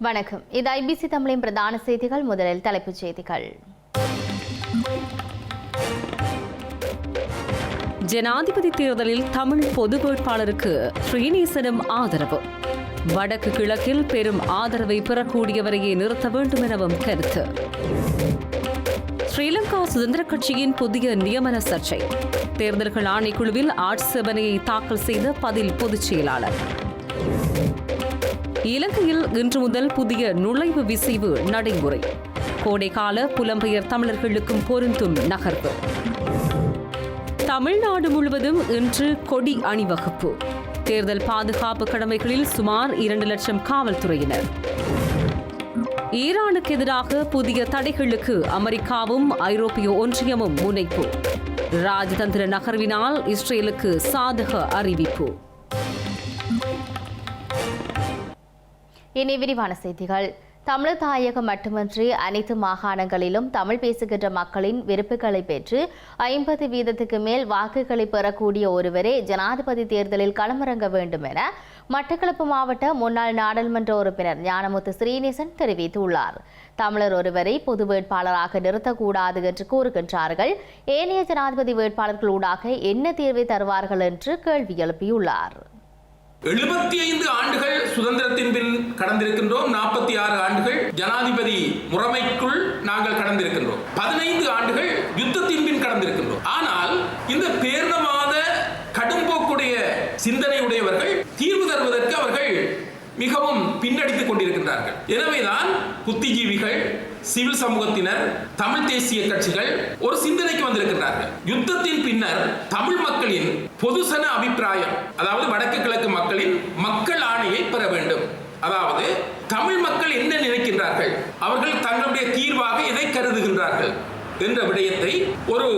வணக்கம். இது ஐபிசி தமிழின் பிரதான செய்திகள். முதலில் தலைப்புச் செய்திகள். ஜனாதிபதி தேர்தலில் தமிழ் பொது வேட்பாளருக்கு ஸ்ரீநேசனும் ஆதரவு. வடக்கு கிழக்கில் பெரும் ஆதரவை பெறக்கூடியவரையே நிறுத்த வேண்டும் எனவும் கருத்து. ஸ்ரீலங்கா சுதந்திர கட்சியின் புதிய நியமன சர்ச்சை. தேர்தல்கள் ஆணைக்குழுவில் ஆட்சேபனையை தாக்கல் செய்த பதில் பொதுச் செயலாளர். இலங்கையில் இன்று முதல் புதிய நுழைவு விசைவு நடைமுறை. கோடைகால புலம்பெயர் தமிழர்களுக்கும் பொருந்தும் நகர்வு. தமிழ்நாடு முழுவதும் இன்று கொடி அணிவகுப்பு. தேர்தல் பாதுகாப்பு கடமைகளில் சுமார் 2 லட்சம் காவல்துறையினர். ஈரானுக்கு எதிராக புதிய தடைகளுக்கு அமெரிக்காவும் ஐரோப்பிய ஒன்றியமும் முனைப்பு. ராஜதந்திர நகர்வினால் இஸ்ரேலுக்கு சாதக அறிவிப்பு. இனி விரிவான செய்திகள். தமிழ் தாயகம் மட்டுமின்றி அனைத்து மாகாணங்களிலும் தமிழ் பேசுகின்ற மக்களின் விருப்புகளை பெற்று 50% மேல் வாக்குகளை பெறக்கூடிய ஒருவரே ஜனாதிபதி தேர்தலில் களமிறங்க வேண்டும் என மட்டக்களப்பு மாவட்ட முன்னாள் நாடாளுமன்ற உறுப்பினர் ஞானமுத்து ஸ்ரீநேசன் தெரிவித்துள்ளார். தமிழர் ஒருவரை பொது வேட்பாளராக நிறுத்தக்கூடாது என்று கூறுகின்றார்கள். ஏனைய ஜனாதிபதி வேட்பாளர்களூடாக என்ன தீர்வை தருவார்கள் என்று கேள்வி எழுப்பியுள்ளார். 75 ஆண்டுகள் சுதந்திரத்தின் பின் கடந்திருக்கின்றோம். 46 ஆண்டுகள் ஜனாதிபதி முறைமைக்குள் நாங்கள் கடந்திருக்கின்றோம். 15 ஆண்டுகள் யுத்தத்தின் பின் கடந்திருக்கின்றோம். ஆனால் இந்த பேர்ணவாத கடும்போக்குடைய சிந்தனையுடையவர்கள் தீர்வு தருவதற்கு அவர்கள் மிகவும் பின்னடித்துக் கொண்டிருக்கின்றார்கள். எனவேதான் புத்திஜீவிகள், சிவில் சமூகத்தினர், தமிழ் தேசிய கட்சிகள் ஒரு சிந்தனைக்கு வந்திருக்கிறார்கள். யுத்தத்தின் பின்னர் தமிழ் மக்களின் பொதுசன அபிப்பிராயம், அதாவது வடக்கு கிழக்கு மக்களின் மக்கள் ஆணையை பெற வேண்டும். அதாவது தமிழ் மக்கள் என்ன நினைக்கின்றார்கள், அவர்கள் தங்களுடைய தீர்வாக எதை கருதுகின்றார்கள் என்ற விடயத்தை ஒரு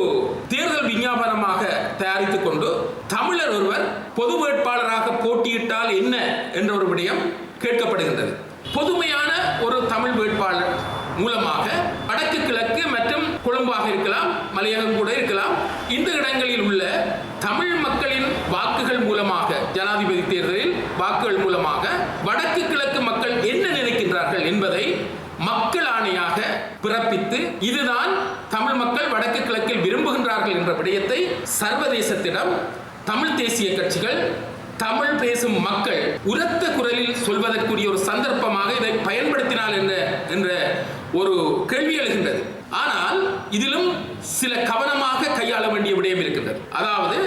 தேர்தல் விஞ்ஞாபனமாக தயாரித்துக் கொண்டு தமிழர் ஒருவர் பொது வேட்பாளராக போட்டியிட்டால் என்ன என்ற ஒரு விடயம் கேட்கப்படுகின்றது. பொதுமையான ஒரு தமிழ் வேட்பாளர் மூலமாக வடக்கு கிழக்கு மற்றும் கொழும்பாக இருக்கலாம், மலையகம் கூட இருக்கலாம், இந்த இடங்களில் உள்ள தமிழ் மக்களின் வாக்குகள் மூலமாக ஜனாதிபதி தேர்தலில் வாக்குகள் மூலமாக வடக்கு கிழக்கு மக்கள் என்ன நினைக்கின்றார்கள் என்பதை மக்கள் ஆணையாக பிறப்பித்து இதுதான் தமிழ் மக்கள் வடக்கு கிழக்கில் விரும்புகின்றார்கள் என்ற விடயத்தை சர்வதேசத்திடம் தமிழ் தேசிய கட்சிகள், தமிழ் பேசும் மக்கள் உரத்த குரலில் சொல்வதற்குரிய ஒரு சந்தர்ப்பமாக இதை பயன்படுத்தினால் என்ற ஒரு கேள்வி எழுகின்றது. ஆனால் இதிலும் சில கவனமாக கையாள வேண்டிய விடயம் இருக்கின்றது. அதாவது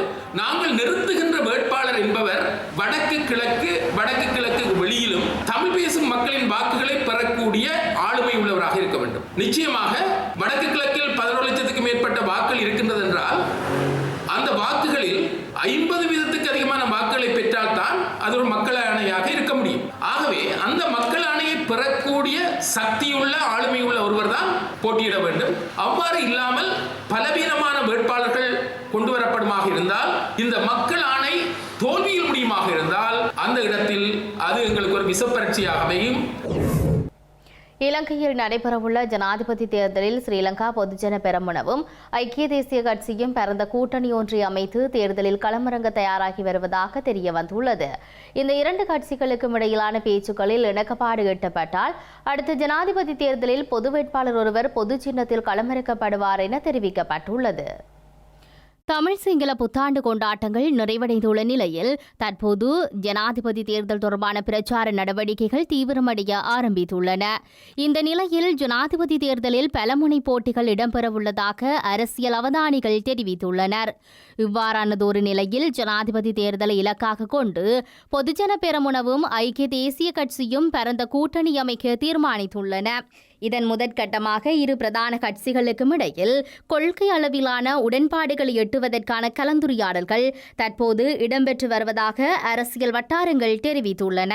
நாங்கள் நிறுத்துகின்ற வேட்பாளர் என்பவர் வடக்கு கிழக்கு வெளியிலும் தமிழ் பேசும் மக்களின் வாக்குகளை பெறக்கூடிய ஆளுமை உள்ளவராக இருக்க வேண்டும். நிச்சயமாக வடக்கு கிழக்கில் 11 லட்சத்துக்கு மேற்பட்ட வாக்குகள் இருக்கின்றது என்றால் அந்த வாக்குகளில் 50% அதிகமான வாக்குகளை பெற்றால் தான் அது ஒரு மக்கள் ஆணையாக இருக்க முடியும். ஆகவே அந்த மக்கள் ஆணையை பெறக்கூடிய சக்தியுள்ள ஆளுமையுள்ள ஒருவர் தான் போட்டியிட வேண்டும். அவ்வாறு இல்லாமல் பலவீனமான வேட்பாளர்கள் கொண்டு வரப்படுமாக இருந்தால், இந்த மக்கள் ஆணை தோல்வியில் முடியுமாக இருந்தால் அந்த இடத்தில் அது எங்களுக்கு ஒரு விஷப்பரட்சியாக அமையும். இலங்கையில் நடைபெறவுள்ள ஜனாதிபதி தேர்தலில் ஸ்ரீலங்கா பொதுஜன பெரமுனவும் ஐக்கிய தேசிய கட்சியும் பரந்த கூட்டணி ஒன்றை அமைத்து தேர்தலில் களமிறங்க தயாராகி வருவதாக தெரிய வந்துள்ளது. இந்த 2 கட்சிகளுக்கும் இடையிலான பேச்சுக்களில் இணக்கப்பாடு எட்டப்பட்டால் அடுத்த ஜனாதிபதி தேர்தலில் பொது வேட்பாளர் ஒருவர் பொது சின்னத்தில் களமிறக்கப்படுவார் என தெரிவிக்கப்பட்டுள்ளது. தமிழ் சிங்கள புத்தாண்டு கொண்டாட்டங்கள் நிறைவடைந்துள்ள நிலையில் தற்போது ஜனாதிபதி தேர்தல் தொடர்பான பிரச்சார நடவடிக்கைகள் தீவிரமடைய ஆரம்பித்துள்ளன. இந்த நிலையில் ஜனாதிபதி தேர்தலில் பலமுனை போட்டிகள் இடம்பெறவுள்ளதாக அரசியல் அவதானிகள் தெரிவித்துள்ளனர். இவ்வாறானதொரு நிலையில் ஜனாதிபதி தேர்தலை இலக்காக கொண்டு பொதுஜன பெரமுனவும் ஐக்கிய தேசிய கட்சியும் பரந்த கூட்டணி அமைக்க தீர்மானித்துள்ளன. இதன் முதற்கட்டமாக இரு பிரதான கட்சிகளுக்கும் இடையில் கொள்கை அளவிலான உடன்பாடுகளை எட்டுவதற்கான கலந்துரையாடல்கள் தற்போது இடம்பெற்று வருவதாக அரசியல் வட்டாரங்கள் தெரிவித்துள்ளன.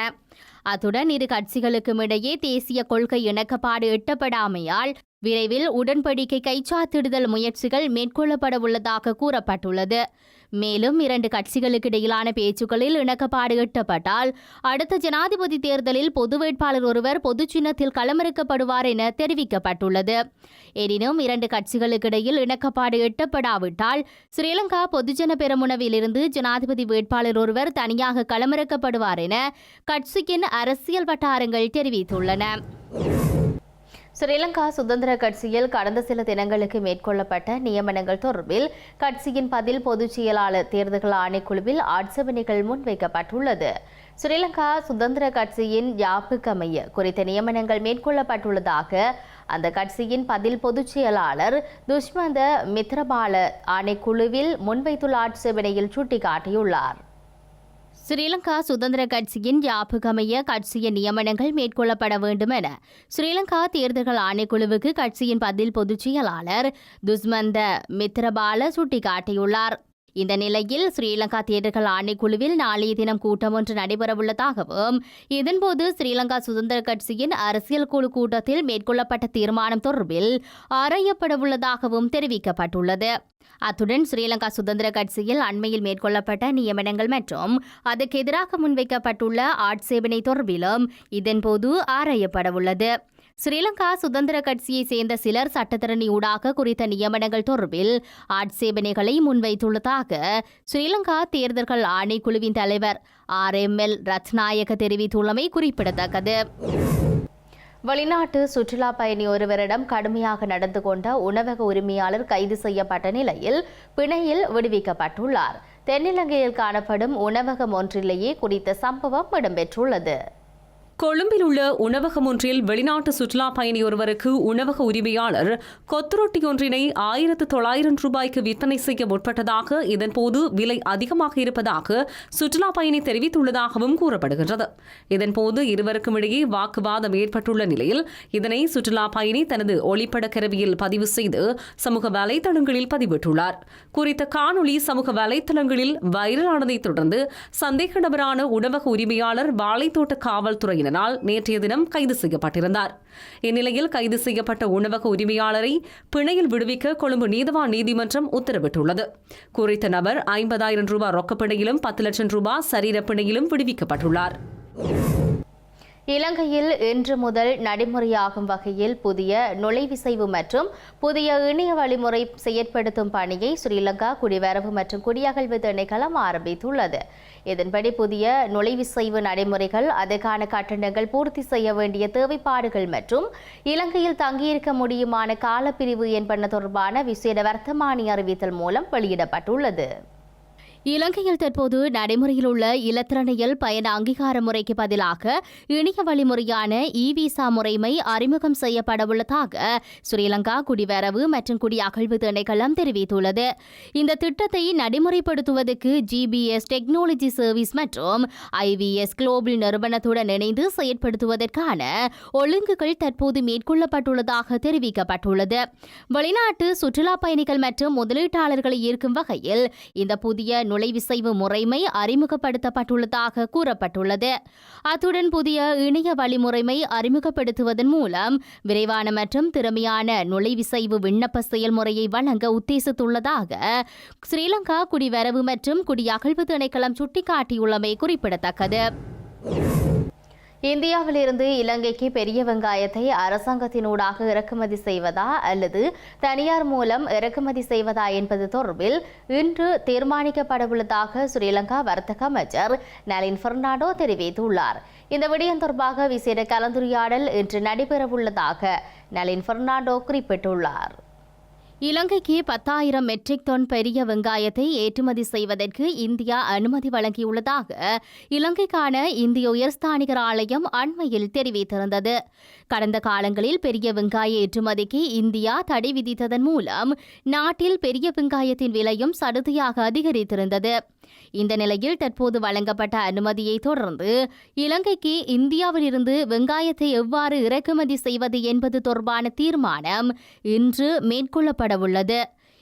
அத்துடன் இரு கட்சிகளுக்கும் இடையே தேசிய கொள்கை இணக்கப்பாடு எட்டப்படாமையால் விரைவில் உடன்படிக்கை கைச்சாத்திடுதல் முயற்சிகள் மேற்கொள்ளப்பட உள்ளதாக கூறப்பட்டுள்ளது. மேலும் 2 கட்சிகளுக்கு இடையிலான பேச்சுக்களில் இணக்கப்பாடு எட்டப்பட்டால் அடுத்த ஜனாதிபதி தேர்தலில் பொது வேட்பாளர் ஒருவர் பொது சின்னத்தில் களமிறக்கப்படுவார் என தெரிவிக்கப்பட்டுள்ளது. எனினும் 2 கட்சிகளுக்கு இடையில் இணக்கப்பாடு எட்டப்படாவிட்டால் ஸ்ரீலங்கா பொதுஜன பெரமுனவிலிருந்து ஜனாதிபதி வேட்பாளர் ஒருவர் தனியாக களமிறக்கப்படுவார் என கட்சியின் அரசியல் வட்டாரங்கள் தெரிவித்துள்ளன. ஸ்ரீலங்கா சுதந்திர கட்சியில் கடந்த சில தினங்களுக்கு மேற்கொள்ளப்பட்ட நியமனங்கள் தொடர்பில் கட்சியின் பதில் பொதுச் செயலாளர் தேர்தல்கள் ஆணைக்குழுவில் ஆட்சேபனைகள் முன்வைக்கப்பட்டுள்ளது. ஸ்ரீலங்கா சுதந்திர கட்சியின் யாப்புக்கமைய குறித்த நியமனங்கள் மேற்கொள்ளப்பட்டுள்ளதாக அந்த கட்சியின் பதில் பொதுச் செயலாளர் துஷ்மந்த மித்ரபால ஆணைக்குழுவில் முன்வைத்துள்ள ஆட்சேபனையில் சுட்டிக்காட்டியுள்ளார். ஸ்ரீலங்கா சுதந்திர கட்சியின் யாப்புக்கமைய கட்சியின் நியமனங்கள் மேற்கொள்ளப்பட வேண்டும் என ஸ்ரீலங்கா தேர்தல்கள் ஆணைக்குழுவுக்கு கட்சியின் பதில் பொதுச் செயலாளர் துஷ்மந்த மித்ரபால சுட்டிக்காட்டியுள்ளார். இந்த நிலையில் ஸ்ரீலங்கா தேர்தல்கள் ஆணைக்குழுவில் நாளைய தினம் கூட்டம் ஒன்று நடைபெறவுள்ளதாகவும் இதன்போது ஸ்ரீலங்கா சுதந்திர கட்சியின் அரசியல் குழு கூட்டத்தில் மேற்கொள்ளப்பட்ட தீர்மானம் தொடர்பில் ஆராயப்படவுள்ளதாகவும் தெரிவிக்கப்பட்டுள்ளது. அத்துடன் ஸ்ரீலங்கா சுதந்திர கட்சியில் அண்மையில் மேற்கொள்ளப்பட்ட நியமனங்கள் மற்றும் அதற்கு எதிராக முன்வைக்கப்பட்டுள்ள ஆட்சேபனை தொடர்பிலும் இதன்போது ஆராயப்படவுள்ளது. ஸ்ரீலங்கா சுதந்திர கட்சியை சேர்ந்த சிலர் சட்டத்தரணி ஊடாக குறித்த நியமனங்கள் தொடர்பில் ஆட்சேபனைகளை முன்வைத்துள்ளதாக ஸ்ரீலங்கா தேர்தல்கள் ஆணைக்குழுவின் தலைவர் RML ரத்நாயக்க தெரிவித்துள்ளமை குறிப்பிடத்தக்கது. வெளிநாட்டு சுற்றுலா பயணி ஒருவரிடம் கடுமையாக நடந்து கொண்ட உணவக உரிமையாளர் கைது செய்யப்பட்ட நிலையில் பிணையில் விடுவிக்கப்பட்டுள்ளார். தென்னிலங்கையில் காணப்படும் உணவகம் ஒன்றிலேயே குறித்த சம்பவம் இடம்பெற்றுள்ளது. கொழும்பில் உள்ள உணவகம் ஒன்றில் வெளிநாட்டு சுற்றுலா பயணி ஒருவருக்கு உணவக உரிமையாளர் கொத்துரொட்டி ஒன்றினை 1900 ரூபாய்க்கு விற்பனை செய்ய முற்பட்டதாக, இதன்போது விலை அதிகமாக இருப்பதாக சுற்றுலா பயணி தெரிவித்துள்ளதாகவும் கூறப்படுகின்றது. இதன்போது இருவருக்கும் இடையே வாக்குவாதம் ஏற்பட்டுள்ள நிலையில் இதனை சுற்றுலா பயணி தனது ஒளிப்பட கருவியில் பதிவு செய்து சமூக வலைதளங்களில் பதிவிட்டுள்ளார். குறித்த காணொலி சமூக வலைதளங்களில் வைரலானதைத் தொடர்ந்து சந்தேக நபரான உணவக உரிமையாளர் வாழைத்தோட்ட காவல்துறையினர் நேற்றைய தினம் கைது செய்யப்பட்டிருந்தார். இந்நிலையில் கைது செய்யப்பட்ட உணவக உரிமையாளரை பிணையில் விடுவிக்க கொழும்பு நீதவான் நீதிமன்றம் உத்தரவிட்டுள்ளது. குறித்த நபர் 50,000 ரூபாய் ரொக்கப்பிணையிலும் 10 லட்சம் ரூபாய் சரீர பிணையிலும் விடுவிக்கப்பட்டுள்ளார். இலங்கையில் இன்று முதல் நடைமுறையாகும் வகையில் புதிய நுழைவிசைவு மற்றும் புதிய இணைய வழிமுறை செயற்படுத்தும் பணியை ஸ்ரீலங்கா குடிவரவு மற்றும் குடியகழ்வு திணைக்களம் ஆரம்பித்துள்ளது. இதன்படி புதிய நுழைவிசைவு நடைமுறைகள், அதற்கான கட்டணங்கள், பூர்த்தி செய்ய வேண்டிய தேவைப்பாடுகள் மற்றும் இலங்கையில் தங்கியிருக்க முடியுமான காலப்பிரிவு என்பன தொடர்பான விசேட வர்த்தமானி அறிவித்தல் மூலம் வெளியிடப்பட்டுள்ளது. இலங்கையில் தற்போது நடைமுறையில் உள்ள இலத்திரனியல் பயண அங்கீகார முறைக்கு பதிலாக இணைய வழிமுறையான இ-விசா முறைமை அறிமுகம் செய்யப்படவுள்ளதாக ஸ்ரீலங்கா குடிவரவு மற்றும் குடியகழ்வு திணைக்களம் தெரிவித்துள்ளது. இந்த திட்டத்தை நடைமுறைப்படுத்துவதற்கு GBS டெக்னாலஜி சர்வீஸ் மற்றும் IVS குளோபல் நிறுவனத்துடன் இணைந்து செயற்படுத்துவதற்கான ஒழுங்குகள் தற்போது மேற்கொள்ளப்பட்டுள்ளதாக தெரிவிக்கப்பட்டுள்ளது. வெளிநாட்டு சுற்றுலா பயணிகள் மற்றும் முதலீட்டாளர்களை ஈர்க்கும் வகையில் இந்த புதிய நுழைவிசைவு முறைமை அறிமுகப்படுத்தப்பட்டுள்ளதாக கூறப்பட்டுள்ளது. அத்துடன் புதிய இணைய வழிமுறைமை அறிமுகப்படுத்துவதன் மூலம் விரைவான மற்றும் திறமையான நுழைவிசைவு விண்ணப்ப செயல்முறையை வழங்க உத்தேசித்துள்ளதாக ஸ்ரீலங்கா குடிவரவு மற்றும் குடியகழ்வு திணைக்களம் சுட்டிக்காட்டியுள்ளமை குறிப்பிடத்தக்கது. இந்தியாவிலிருந்து இலங்கைக்கு பெரிய வெங்காயத்தை அரசாங்கத்தினூடாக இறக்குமதி செய்வதா அல்லது தனியார் மூலம் இறக்குமதி செய்வதா என்பது தொடர்பில் இன்று தீர்மானிக்கப்படவுள்ளதாக ஸ்ரீலங்கா வர்த்தக அமைச்சர் நளின் பெர்னாண்டோ தெரிவித்துள்ளார். இந்த விடயம் தொடர்பாக விசேட கலந்துரையாடல் இன்று நடைபெறவுள்ளதாக நளின் பெர்னாண்டோ குறிப்பிட்டுள்ளார். இலங்கைக்கு 10,000 மெட்ரிக் டன் பெரிய வெங்காயத்தை ஏற்றுமதி செய்வதற்கு இந்தியா அனுமதி வழங்கியுள்ளதாக இலங்கைக்கான இந்திய உயர்ஸ்தானிகர் ஆலயம் அண்மையில் தெரிவித்திருந்தது. கடந்த காலங்களில் பெரிய வெங்காய ஏற்றுமதிக்கு இந்தியா தடை விதித்ததன் மூலம் நாட்டில் பெரிய வெங்காயத்தின் விலையும் சடுதியாக அதிகரித்திருந்தது. இந்த நிலையில் தற்போது வழங்கப்பட்ட அனுமதியை தொடர்ந்து இலங்கைக்கு இந்தியாவிலிருந்து வெங்காயத்தை எவ்வாறு இறக்குமதி செய்வது என்பது தொடர்பான தீர்மானம் இன்று மேற்கொள்ளப்படவுள்ளது.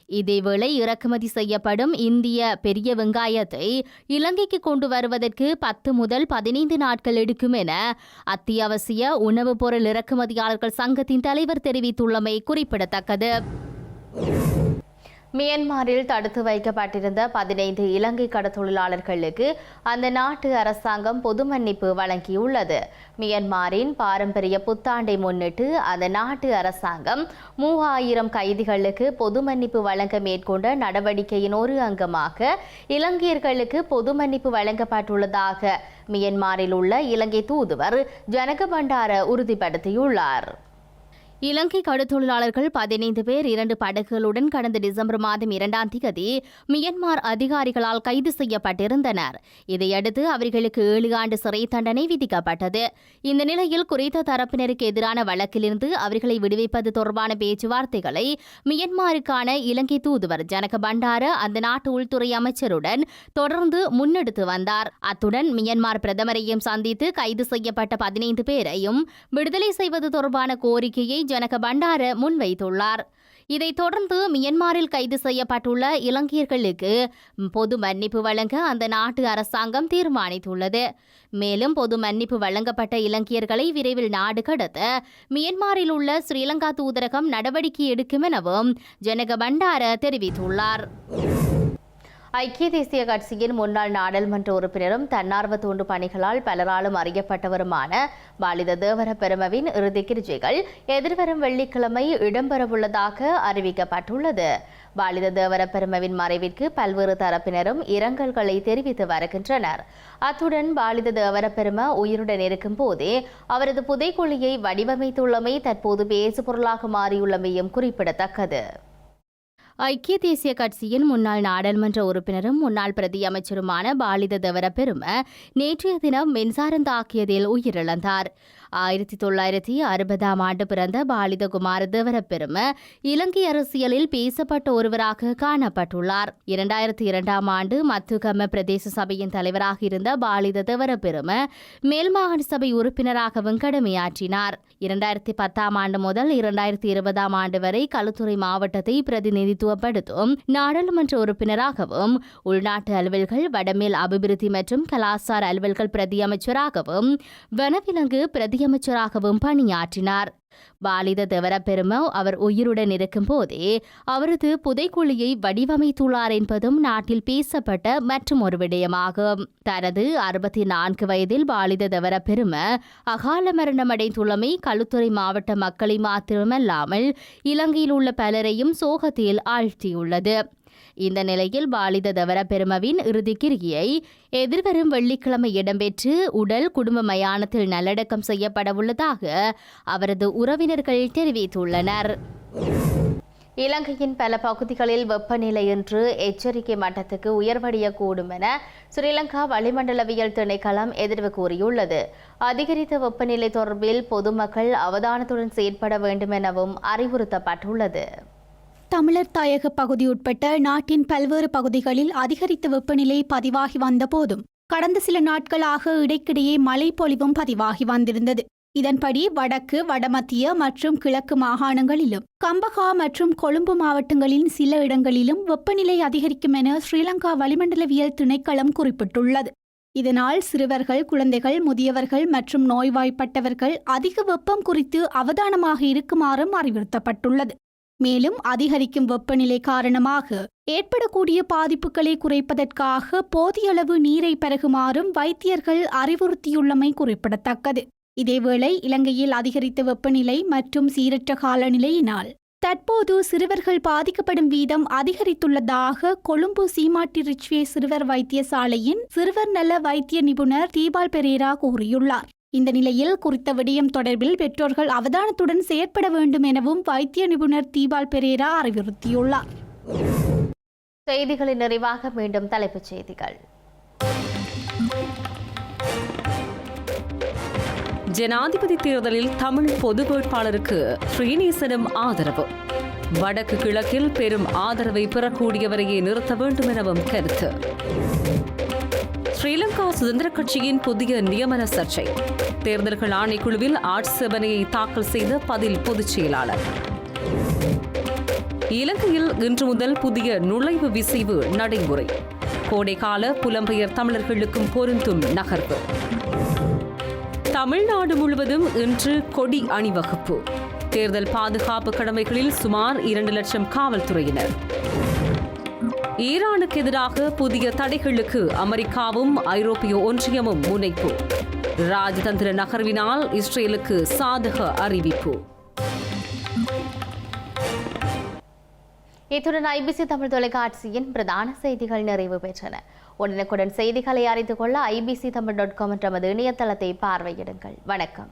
இதேவேளை இறக்குமதி செய்யப்படும் இந்திய பெரிய வெங்காயத்தை இலங்கைக்கு கொண்டு வருவதற்கு 10 முதல் 15 நாட்கள் எடுக்கும் என அத்தியாவசிய உணவுப் பொருள் இறக்குமதியாளர்கள் சங்கத்தின் தலைவர் தெரிவித்துள்ளமை குறிப்பிடத்தக்கது. மியன்மாரில் தடுத்து வைக்கப்பட்டிருந்த 15 இலங்கை கடத்தொழிலாளர்களுக்கு அந்த நாட்டு அரசாங்கம் பொது மன்னிப்பு வழங்கியுள்ளது. மியன்மாரின் பாரம்பரிய புத்தாண்டை முன்னிட்டு அந்த நாட்டு அரசாங்கம் 3000 கைதிகளுக்கு பொது மன்னிப்பு வழங்க மேற்கொண்ட நடவடிக்கையின் ஒரு அங்கமாக இலங்கையர்களுக்கு பொது மன்னிப்பு வழங்கப்பட்டுள்ளதாக மியன்மாரில் உள்ள இலங்கை தூதுவர் ஜனக பண்டார உறுதிப்படுத்தியுள்ளார். இலங்கை கடற்தொழிலாளர்கள் 15 பேர் 2 படகுகளுடன் கடந்த டிசம்பர் மாதம் 2ஆம் தேதி மியன்மார் அதிகாரிகளால் கைது செய்யப்பட்டிருந்தனர். இதையடுத்து அவர்களுக்கு 7 ஆண்டு சிறை தண்டனை விதிக்கப்பட்டது. இந்த நிலையில் குறித்த தரப்பினருக்கு எதிரான வழக்கிலிருந்து அவர்களை விடுவிப்பது தொடர்பான பேச்சுவார்த்தைகளை மியன்மாருக்கான இலங்கை தூதுவர் ஜனக பண்டார அந்த நாட்டு உள்துறை அமைச்சருடன் தொடர்ந்து முன்னெடுத்து வந்தார். அத்துடன் மியன்மார் பிரதமரையும் சந்தித்து கைது செய்யப்பட்ட 15 பேரையும் விடுதலை செய்வது தொடர்பான கோரிக்கையை ஜனக பண்டார முன்வைத்துள்ளார். இதைத் தொடர்ந்து மியன்மாரில் கைது செய்யப்பட்டுள்ள இலங்கையர்களுக்கு பொது மன்னிப்பு வழங்க அந்த நாட்டு அரசாங்கம் தீர்மானித்துள்ளது. மேலும் பொது மன்னிப்பு வழங்கப்பட்ட இலங்கையர்களை விரைவில் நாடு கடத்த மியன்மாரில் உள்ள ஸ்ரீலங்கா தூதரகம் நடவடிக்கை எடுக்கும் எனவும் ஜனக பண்டார தெரிவித்துள்ளார். ஐக்கிய தேசிய கட்சியின் முன்னாள் நாடாளுமன்ற உறுப்பினரும் தன்னார்வ தொண்டு பணிகளால் பலராலும் அறியப்பட்டவருமான பாலித தேவர பெருமவின் இறுதி கிரிஜைகள் எதிர்வரும் வெள்ளிக்கிழமை இடம்பெறவுள்ளதாக அறிவிக்கப்பட்டுள்ளது. பாலித தேவர பெருமவின் மறைவிற்கு பல்வேறு தரப்பினரும் இரங்கல்களை தெரிவித்து வருகின்றனர். அத்துடன் பாலித தேவர பெரும உயிருடன் இருக்கும் போதே அவரது புதைக்குழியை வடிவமைத்துள்ளமை தற்போது பேசுபொருளாக மாறியுள்ளமையும் குறிப்பிடத்தக்கது. ஐக்கிய தேசிய கட்சியின் முன்னாள் நாடாளுமன்ற உறுப்பினரும் முன்னாள் பிரதி அமைச்சருமான பாலித தேவர பெரும நேற்றைய தினம் மின்சாரம் தாக்கியதில் உயிரிழந்தார். 1960ஆம் ஆண்டு பிறந்த பாலித குமார தேவர பெரும இலங்கை அரசியலில் பேசப்பட்ட ஒருவராக காணப்பட்டுள்ளார். 2002ஆம் ஆண்டு மத்துகம பிரதேச சபையின் தலைவராக இருந்த பாலித தேவர பெரும மேல்மாகாண சபை உறுப்பினராகவும் கடமையாற்றினார். 2010ஆம் ஆண்டு முதல் 2020ஆம் ஆண்டு வரை களுத்துறை மாவட்டத்தை பிரதிநிதித்துவப்படுத்தும் நாடாளுமன்ற உறுப்பினராகவும் உள்நாட்டு அலுவல்கள், வடமேல் அபிவிருத்தி மற்றும் கலாசார அலுவல்கள் பிரதி அமைச்சராகவும் வனவிலங்கு பிரதியமைச்சராகவும் பணியாற்றினார். பாலித தேவர பெரும அவர் உயிருடன் இருக்கும் போதே அவரது புதைக்குழியை வடிவமைத்துள்ளார் என்பதும் நாட்டில் பேசப்பட்ட மற்றும் ஒரு விடயமாகும். தனது 64 வயதில் பாலித தேவர பெரும அகால மரணமடைந்துள்ளமை களுத்துறை மாவட்ட மக்களை மாத்திரமல்லாமல் இலங்கையில் உள்ள பலரையும் சோகத்தில் ஆழ்த்தியுள்ளது. இந்த நிலையில் பாலித தேவர பெருமவின் இறுதி கிரியை எதிர்வரும் வெள்ளிக்கிழமை இடம்பெற்று உடல் குடும்ப மயானத்தில் நல்லடக்கம் செய்யப்பட உள்ளதாக அவரது உறவினர்கள் தெரிவித்துள்ளனர். இலங்கையின் பல பகுதிகளில் வெப்பநிலை இன்று எச்சரிக்கை மட்டத்துக்கு உயர்வடையக்கூடும் என ஸ்ரீலங்கா வளிமண்டலவியல் திணைக்களம் எதிர்வு கூறியுள்ளது. அதிகரித்த வெப்பநிலை தொடர்பில் பொதுமக்கள் அவதானத்துடன் செயற்பட வேண்டும் எனவும் அறிவுறுத்தப்பட்டுள்ளது. தமிழர் தாயக பகுதி உட்பட்ட நாட்டின் பல்வேறு பகுதிகளில் அதிகரித்த வெப்பநிலை பதிவாகி வந்த போதும் கடந்த சில நாட்களாக இடைக்கிடையே மழை பொழிவும் பதிவாகி வந்திருந்தது. இதன்படி வடக்கு, வடமத்திய மற்றும் கிழக்கு மாகாணங்களிலும் கம்பஹா மற்றும் கொழும்பு மாவட்டங்களின் சில இடங்களிலும் வெப்பநிலை அதிகரிக்கும் என ஸ்ரீலங்கா வளிமண்டலவியல் திணைக்களம் குறிப்பிட்டுள்ளது. இதனால் சிறுவர்கள், குழந்தைகள், முதியவர்கள் மற்றும் நோய்வாய்ப்பட்டவர்கள் அதிக வெப்பம் குறித்து அவதானமாக இருக்குமாறும் அறிவுறுத்தப்பட்டுள்ளது. மேலும் அதிகரிக்கும் வெப்பநிலை காரணமாக ஏற்படக்கூடிய பாதிப்புகளை குறைப்பதற்காக போதிய அளவு நீரை பருகுமாறும் வைத்தியர்கள் அறிவுறுத்தியுள்ளமை குறிப்பிடத்தக்கது. இதேவேளை இலங்கையில் அதிகரித்த வெப்பநிலை மற்றும் சீரற்ற காலநிலையினால் தற்போது சிறுவர்கள் பாதிக்கப்படும் வீதம் அதிகரித்துள்ளதாக கொழும்பு சீமாட்டி ரிச்வே சிறுவர் வைத்தியசாலையின் சிறுவர் நல வைத்திய நிபுணர் தீபால் பெரேரா கூறியுள்ளார். இந்த நிலையில் குறித்த விடயம் தொடர்பில் பெற்றோர்கள் அவதானத்துடன் செயற்பட வேண்டும் எனவும் வைத்திய நிபுணர் தீபால் பெரேரா அறிவுறுத்தியுள்ளார். செய்திகளின் நிறைவாக மீண்டும் தலைப்புச் செய்திகள். ஜனாதிபதி தேர்தலில் தமிழ் பொது வேட்பாளருக்கு ஸ்ரீநேசனும் ஆதரவு. வடக்கு கிழக்கில் பெரும் ஆதரவை பெறக்கூடியவரையே நிறுத்த வேண்டும் எனவும் கருத்து. ஸ்ரீலங்கா சுதந்திர கட்சியின் புதிய நியமன சர்ச்சை. தேர்தல்கள் ஆணைக்குழுவில் ஆட்சேபனையை தாக்கல் செய்த பதில் பொதுச் செயலாளர். இலங்கையில் இன்று முதல் புதிய நுழைவு விசைவு நடைமுறை. கோடைக்கால புலம்பெயர் தமிழர்களுக்கும் பொருந்தும் நகர்வு. தமிழ்நாடு முழுவதும் இன்று கொடி அணிவகுப்பு. தேர்தல் பாதுகாப்பு கடமைகளில் சுமார் 2 லட்சம் காவல்துறையினர். ஈரானுக்கு எதிராக புதிய தடைகளுக்கு அமெரிக்காவும் ஐரோப்பிய ஒன்றியமும் முனைப்பு. ராஜதந்திர நகர்வினால் இஸ்ரேலுக்கு சாதக அறிவிப்பு. இத்துடன் ஐபிசி தமிழ் தொலைக்காட்சியின் பிரதான செய்திகள் நிறைவு பெற்றன. உடனுக்குடன் செய்திகளை அறிந்து கொள்ள ibctamil.com என்ற இணையதளத்தை பார்வையிடுங்கள். வணக்கம்.